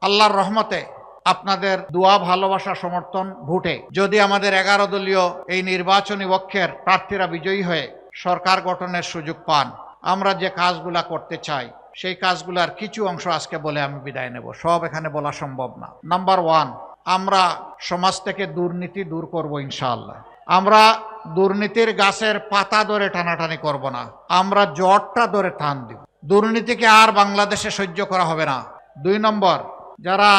আল্লাহর রহমতে আপনাদের দোয়া, ভালোবাসা, সমর্থন, ভোটে যদি আমাদের 11 দলীয় এই নির্বাচনী পক্ষের প্রার্থীরা বিজয়ী হয়ে সরকার গঠনের সুযোগ পান, আমরা যে কাজগুলা করতে চাই সেই কাজগুলার কিছু অংশ আজকে বলে আমি বিদায় নেব। সব এখানে বলা সম্ভব না। নাম্বার 1, আমরা সমাজ থেকে দুর্নীতি দূর করব ইনশাআল্লাহ। আমরা দুর্নীতির গাছের পাতা ধরে টানাটানি করব না, আমরা জটটা ধরে টান দিব। দুর্নীতিকে আর বাংলাদেশে সহ্য করা হবে না। 2 নম্বর, যারা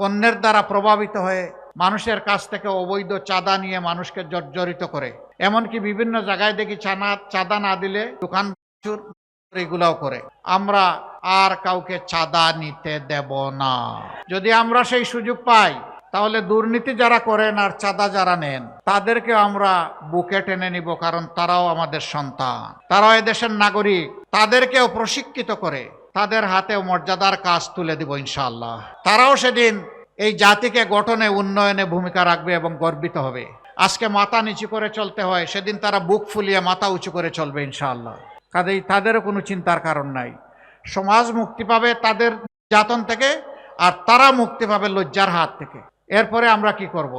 অন্যের দ্বারা প্রভাবিত হয়ে মানুষের কাছ থেকে অবৈধ চাঁদা নিয়ে মানুষকে জর্জরিত করে, এমনকি বিভিন্ন জায়গায় দেখি চাঁদা না দিলে দোকান এগুলাও করে, আমরা আর কাউকে চাঁদা নিতে দেব না। যদি আমরা সেই সুযোগ পাই তাহলে দুর্নীতি যারা করেন আর চাঁদা যারা নেন তাদেরকে আমরা বুকে টেনে নিব, কারণ তারাও আমাদের সন্তান, তারাও এদেশের নাগরিক। তাদেরকেও প্রশিক্ষিত করে তাদের হাতেও মর্যাদার কাজ তুলে দিব ইনশাআল্লাহ। তারাও সেদিন এই জাতিকে গঠনে, উন্নয়নে ভূমিকা রাখবে এবং গর্বিত হবে। আজকে মাথা নিচু করে চলতে হয়, সেদিন তারা বুক ফুলিয়ে মাথা উঁচু করে চলবে ইনশাআল্লাহ। কাজেই তাদেরও কোনো চিন্তার কারণ নাই। সমাজ মুক্তি পাবে তাদের যাতন থেকে, আর তারা মুক্তি পাবে লজ্জার হাত থেকে। এরপরে আমরা কি করব?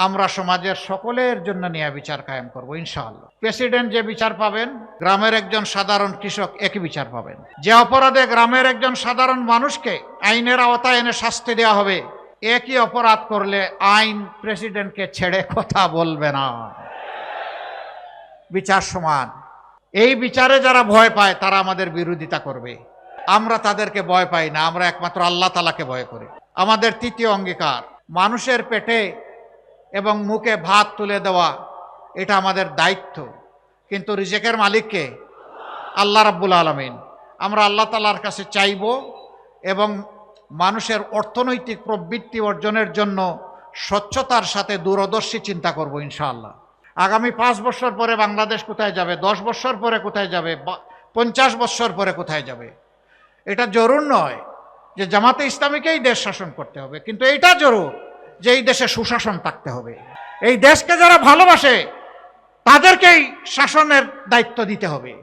আমরা সমাজের সকলের জন্য ন্যায় বিচার কায়েম করব ইনশাআল্লাহ। প্রেসিডেন্ট যে বিচার পাবেন, গ্রামের একজন সাধারণ কৃষক একই বিচার পাবেন। যে অপরাধে গ্রামের একজন সাধারণ মানুষকে আইনের আওতায় এনে শাস্তি দেওয়া হবে, একই অপরাধ করলে আইন প্রেসিডেন্টকে ছেড়ে কথা বলবে না। বিচার সমান। এই বিচারে যারা ভয় পায় তারা আমাদের বিরোধিতা করবে। আমরা তাদেরকে ভয় পাই না, আমরা একমাত্র আল্লাহ তাআলাকে ভয় করি। আমাদের 3য় অঙ্গীকার, মানুষের পেটে এবং মুখে ভাত তুলে দেওয়া, এটা আমাদের দায়িত্ব, কিন্তু রিজেকের মালিককে আল্লাহ রাব্বুল আলামিন। আমরা আল্লাহ তাআলার কাছে চাইব এবং মানুষের অর্থনৈতিক প্রবৃত্তি অর্জনের জন্য স্বচ্ছতার সাথে দূরদর্শী চিন্তা করব ইনশাআল্লাহ। আগামী 5 বছর পরে বাংলাদেশ কোথায় যাবে, 10 বছর পরে কোথায় যাবে, 50 বছর পরে কোথায় যাবে, এটা জরুর নয় যে জামাতে ইসলামীকেই দেশ শাসন করতে হবে, কিন্তু এইটা জরুর যে এই দেশে সুশাসন থাকতে হবে। এই দেশকে যারা ভালোবাসে তাদেরকেই শাসনের দায়িত্ব দিতে হবে।